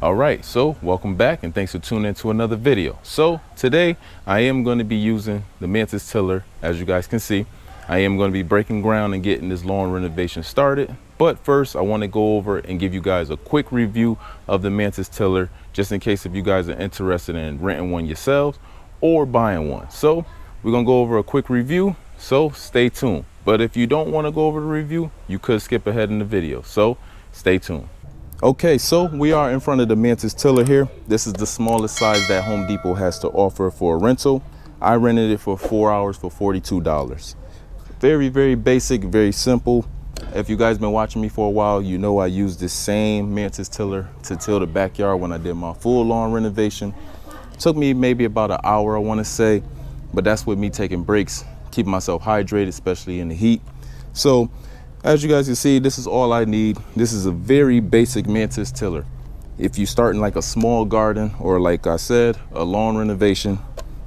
All right, so welcome back and thanks for tuning in to another video. So today I am going to be using the Mantis Tiller. As you guys can see, I am going to be breaking ground and getting this lawn renovation started. But first I want to go over and give you guys a quick review of the Mantis Tiller, just in case if you guys are interested in renting one yourselves or buying one. So we're going to go over a quick review, so stay tuned. But if you don't want to go over the review, you could skip ahead in the video, so stay tuned. Okay, so we are in front of the Mantis Tiller here. This is the smallest size that Home Depot has to offer for a rental. I rented it for 4 hours for $42. Very, very basic, very simple. If you guys been watching me for a while, you know I used this same Mantis Tiller to till the backyard when I did my full lawn renovation. Took me maybe about an hour, I want to say, but that's with me taking breaks, keeping myself hydrated, especially in the heat. So as you guys can see, this is all I need. This is a very basic Mantis Tiller. If you're starting like a small garden or, like I said, a lawn renovation,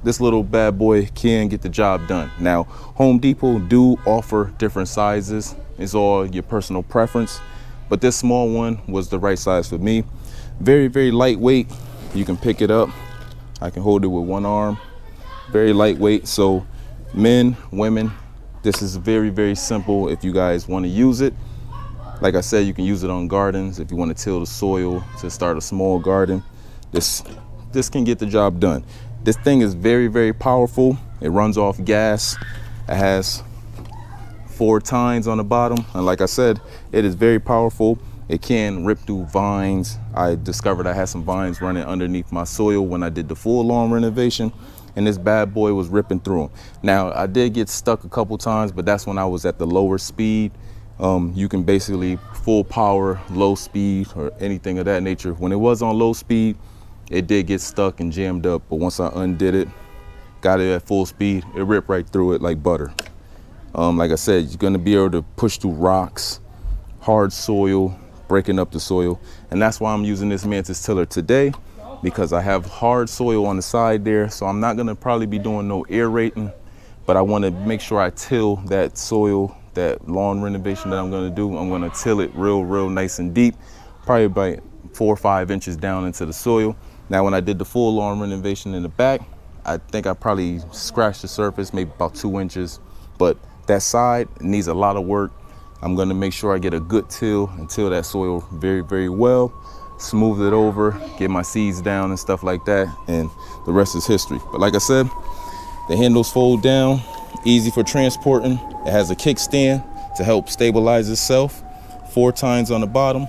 this little bad boy can get the job done. Now, Home Depot do offer different sizes. It's all your personal preference, but this small one was the right size for me. Very, very lightweight. You can pick it up. I can hold it with one arm. Very lightweight, so men, women, this is very, very simple if you guys want to use it. Like I said, you can use it on gardens if you want to till the soil to start a small garden. This can get the job done. This thing is very, very powerful. It runs off gas. It has 4 tines on the bottom, and like I said, it is very powerful. It can rip through vines. I discovered I had some vines running underneath my soil when I did the full lawn renovation, and this bad boy was ripping through them. Now, I did get stuck a couple times, but that's when I was at the lower speed. You can basically full power, low speed, or anything of that nature. When it was on low speed, it did get stuck and jammed up, but once I undid it, got it at full speed, it ripped right through it like butter. Like I said, you're gonna be able to push through rocks, hard soil, breaking up the soil, and that's why I'm using this Mantis Tiller today, because I have hard soil on the side there, so I'm not gonna probably be doing no aerating, but I wanna make sure I till that soil, that lawn renovation that I'm gonna do. I'm gonna till it real nice and deep, probably about 4 or 5 inches down into the soil. Now, when I did the full lawn renovation in the back, I think I probably scratched the surface, maybe about 2 inches, but that side needs a lot of work. I'm gonna make sure I get a good till and till that soil very, very well. Smooth it over, get my seeds down and stuff like that, and the rest is history. But like I said, the handles fold down, easy for transporting. It has a kickstand to help stabilize itself, 4 tines on the bottom.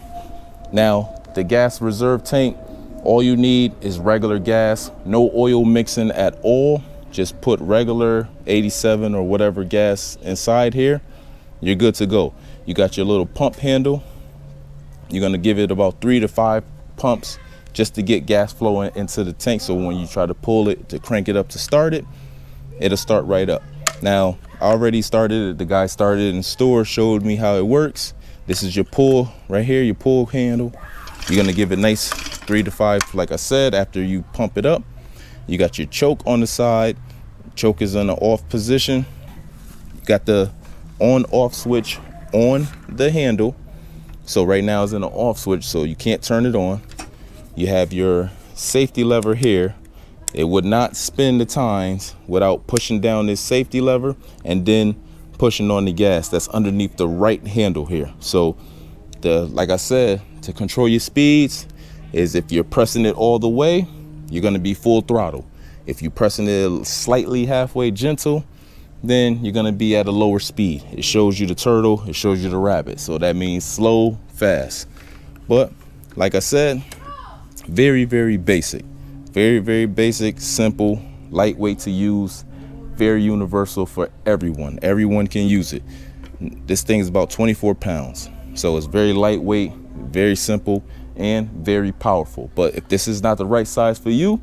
Now, the gas reserve tank, all you need is regular gas, no oil mixing at all. Just put regular 87 or whatever gas inside here. You're good to go. You got your little pump handle. You're gonna give it about 3 to 5 pumps just to get gas flowing into the tank, so when you try to pull it to crank it up to start it, it'll start right up. Now, I already started it. The guy started it in the store, showed me how it works. This is your pull right here, your pull handle. You're gonna give it nice 3 to 5, like I said, after you pump it up. You got your choke on the side. Choke is in the off position. You got the on-off switch on the handle. So right now it's in the off switch, so you can't turn it on. You have your safety lever here. It would not spin the tines without pushing down this safety lever and then pushing on the gas that's underneath the right handle here. So like I said, to control your speeds is if you're pressing it all the way, you're gonna be full throttle. If you're pressing it slightly halfway gentle, then you're gonna be at a lower speed. It shows you the turtle, it shows you the rabbit. So that means slow, fast. But like I said, very, very basic. Very, very basic, simple, lightweight to use, very universal for everyone. Everyone can use it. This thing is about 24 pounds. So it's very lightweight, very simple, and very powerful. But if this is not the right size for you,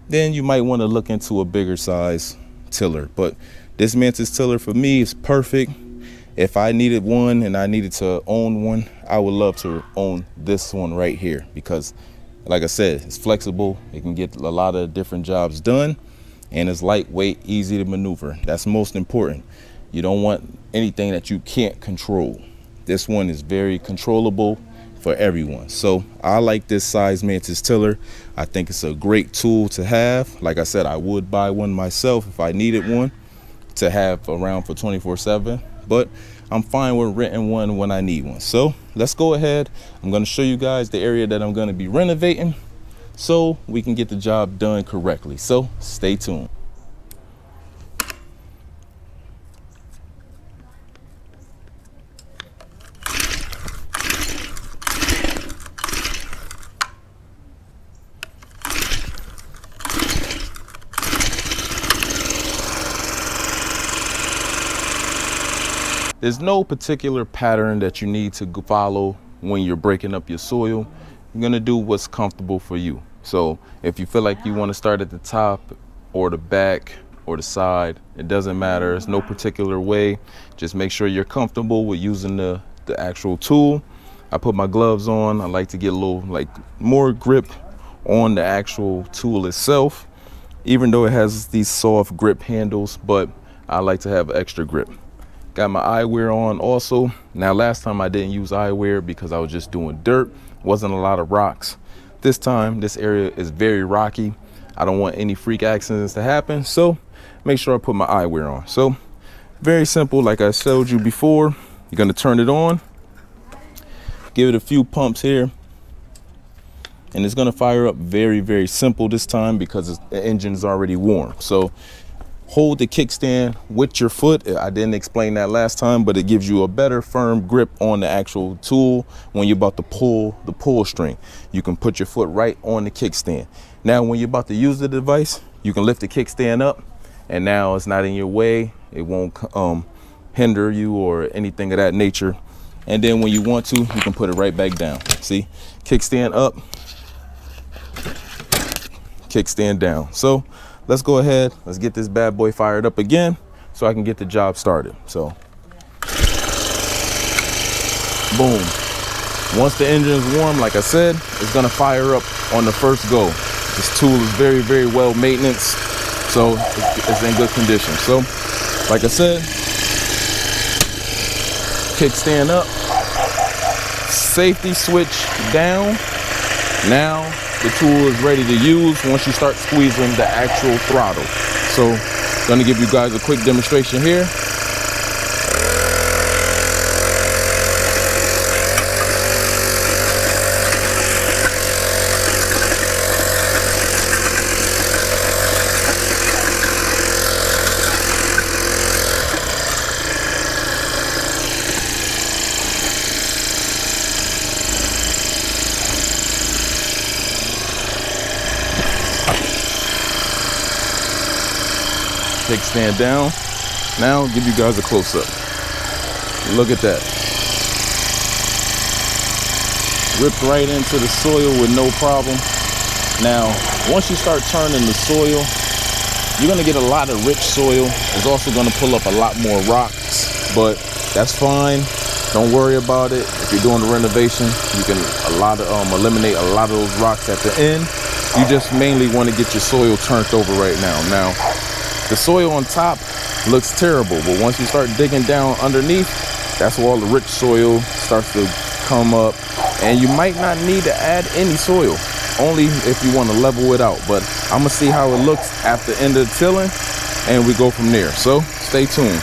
then you might want to look into a bigger size tiller. But this Mantis Tiller for me is perfect. If I needed one and I needed to own one, I would love to own this one right here, because like I said, it's flexible. It can get a lot of different jobs done, and it's lightweight, easy to maneuver. That's most important. You don't want anything that you can't control. This one is very controllable, for everyone. So I like this size Mantis Tiller. I think it's a great tool to have. Like I said, I would buy one myself if I needed one to have around for 24/7, but I'm fine with renting one when I need one. So let's go ahead. I'm going to show you guys the area that I'm going to be renovating so we can get the job done correctly. So stay tuned. There's no particular pattern that you need to follow when you're breaking up your soil. You're gonna do what's comfortable for you. So if you feel like you want to start at the top or the back or the side, it doesn't matter. It's no particular way. Just make sure you're comfortable with using the actual tool. I put my gloves on. I like to get a little more grip on the actual tool itself, even though it has these soft grip handles, but I like to have extra grip. Got my eyewear on also. Now last time I didn't use eyewear because I was just doing dirt. Wasn't a lot of rocks. This time this area is very rocky. I don't want any freak accidents to happen, so make sure I put my eyewear on. So very simple, like I showed you before. You're gonna turn it on, give it a few pumps here, and it's gonna fire up very, very simple this time because the engine's already warm. So hold the kickstand with your foot. I didn't explain that last time, but it gives you a better firm grip on the actual tool when you're about to pull the pull string. You can put your foot right on the kickstand. Now when you're about to use the device, you can lift the kickstand up, and now it's not in your way. It won't hinder you or anything of that nature. And then when you want to, you can put it right back down. See, kickstand up, kickstand down. So let's go ahead, let's get this bad boy fired up again so I can get the job started. So, boom. Once the engine's warm, like I said, it's gonna fire up on the first go. This tool is very, very well maintenance, so it's in good condition. So, like I said, kickstand up, safety switch down. Now, the tool is ready to use once you start squeezing the actual throttle. So I'm going to give you guys a quick demonstration here. Kickstand down. Now I'll give you guys a close-up. Look at that. Ripped right into the soil with no problem. Now, once you start turning the soil, you're gonna get a lot of rich soil. It's also gonna pull up a lot more rocks, but that's fine. Don't worry about it. If you're doing the renovation, you can eliminate a lot of those rocks at the end. You just mainly want to get your soil turned over right now. Now, the soil on top looks terrible, but once you start digging down underneath, that's where all the rich soil starts to come up, and you might not need to add any soil, only if you want to level it out. But I'm gonna see how it looks at the end of the tilling, and we go from there. So stay tuned.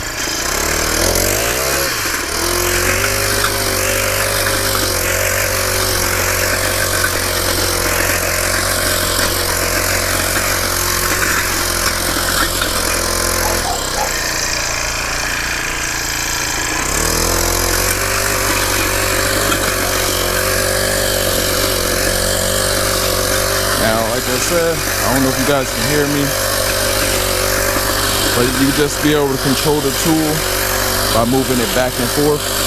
Like I said, I don't know if you guys can hear me, but you just be able to control the tool by moving it back and forth.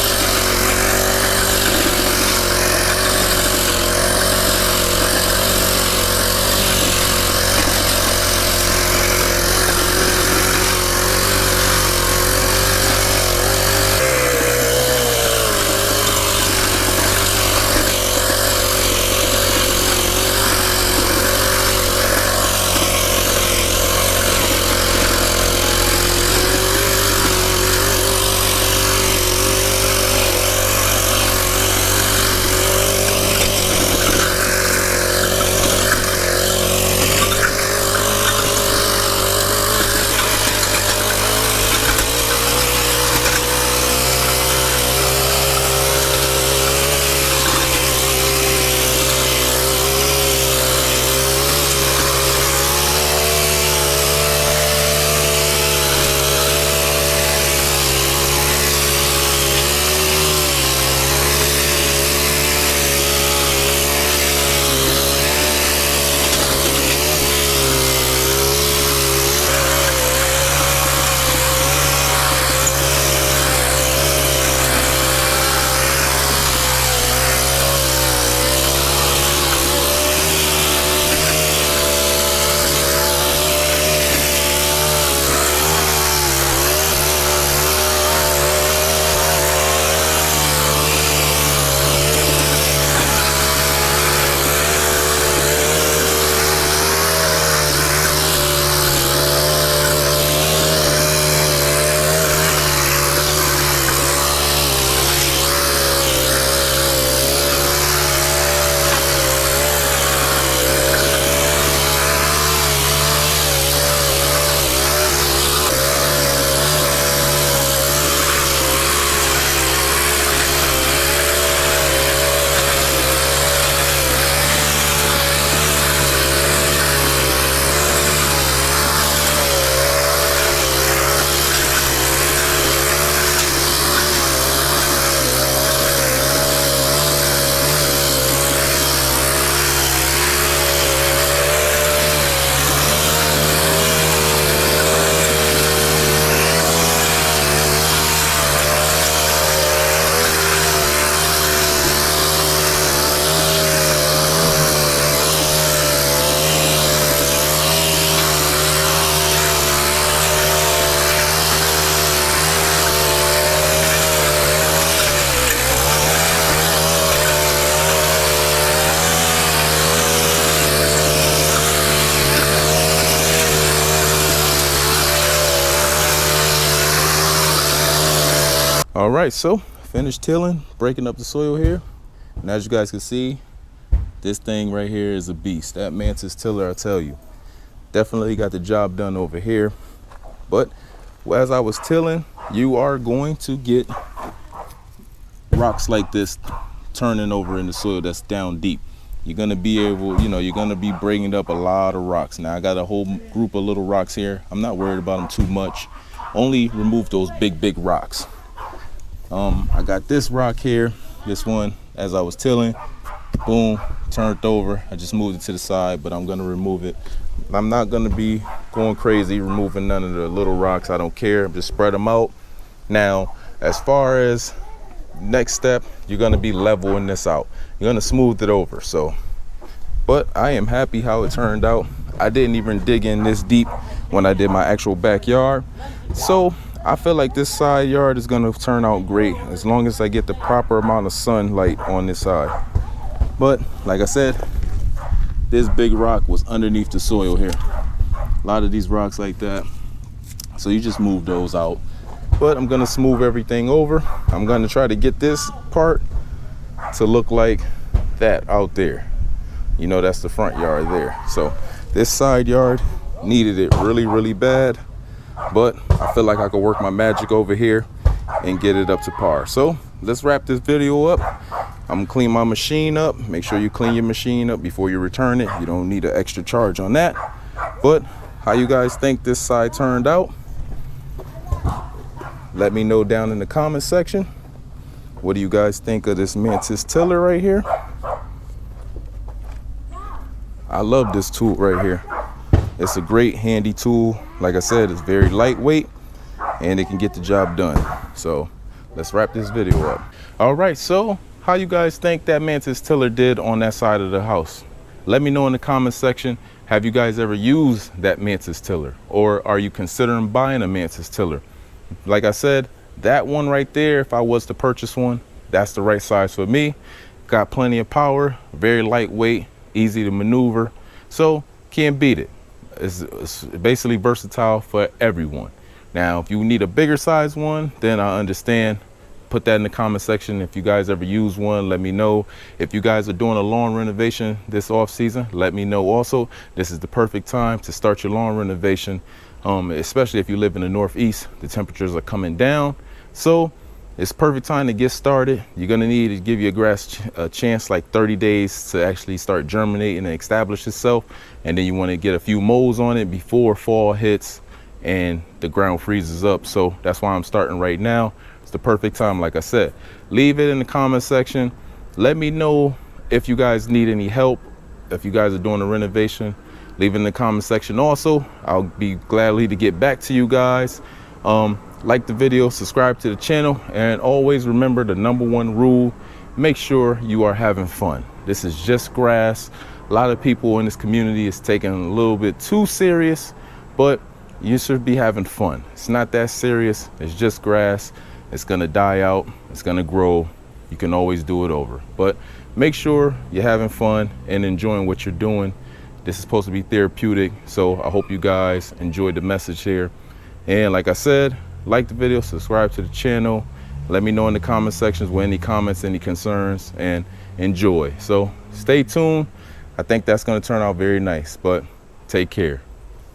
All right, so finished tilling, breaking up the soil here. And as you guys can see, this thing right here is a beast. That Mantis Tiller, I tell you, definitely got the job done over here. But as I was tilling, you are going to get rocks like this turning over in the soil that's down deep. You're gonna be able, you're gonna be bringing up a lot of rocks. Now I got a whole group of little rocks here. I'm not worried about them too much. Only remove those big rocks. I got this rock here, this one, as I was tilling, boom, turned over. I just moved it to the side, but I'm gonna remove it. I'm not gonna be going crazy removing none of the little rocks. I don't care, just spread them out. Now, as far as next step, you're gonna be leveling this out. You're gonna smooth it over. So, but I am happy how it turned out. I didn't even dig in this deep when I did my actual backyard. So I feel like this side yard is gonna turn out great as long as I get the proper amount of sunlight on this side. But like I said, this big rock was underneath the soil here. A lot of these rocks like that. So you just move those out. But I'm gonna smooth everything over. I'm gonna try to get this part to look like that out there. That's the front yard there. So this side yard needed it really bad, but I feel like I could work my magic over here and get it up to par. So let's wrap this video up. I'm gonna clean my machine up. Make sure you clean your machine up before you return it. You don't need an extra charge on that. But how you guys think this side turned out? Let me know down in the comment section. What do you guys think of this Mantis Tiller right here? I love this tool right here. It's a great handy tool. Like I said, it's very lightweight and it can get the job done. So let's wrap this video up. All right, so how you guys think that Mantis Tiller did on that side of the house? Let me know in the comment section. Have you guys ever used that Mantis Tiller, or are you considering buying a Mantis Tiller? Like I said, that one right there, if I was to purchase one, that's the right size for me. Got plenty of power, very lightweight, easy to maneuver, so can't beat it. It's basically versatile for everyone. Now, if you need a bigger size one, then I understand. Put that in the comment section. If you guys ever use one, let me know. If you guys are doing a lawn renovation this off season, let me know also. This is the perfect time to start your lawn renovation, especially if you live in the Northeast. The temperatures are coming down, so it's perfect time to get started. You're gonna need to give your grass a chance, like 30 days to actually start germinating and establish itself. And then you wanna get a few mows on it before fall hits and the ground freezes up. So that's why I'm starting right now. It's the perfect time. Like I said, leave it in the comment section. Let me know if you guys need any help. If you guys are doing a renovation, leave it in the comment section also. I'll be gladly to get back to you guys. Like the video, subscribe to the channel, and always remember the #1 rule: make sure you are having fun. This is just grass. A lot of people in this community is taking a little bit too serious, but you should be having fun. It's not that serious. It's just grass. It's gonna die out. It's gonna grow. You can always do it over. But make sure you're having fun and enjoying what you're doing. This is supposed to be therapeutic, so I hope you guys enjoyed the message here. And like I said, like the video, subscribe to the channel. Let me know in the comment sections with any comments, any concerns, and enjoy. So stay tuned. I think that's gonna turn out very nice, but take care.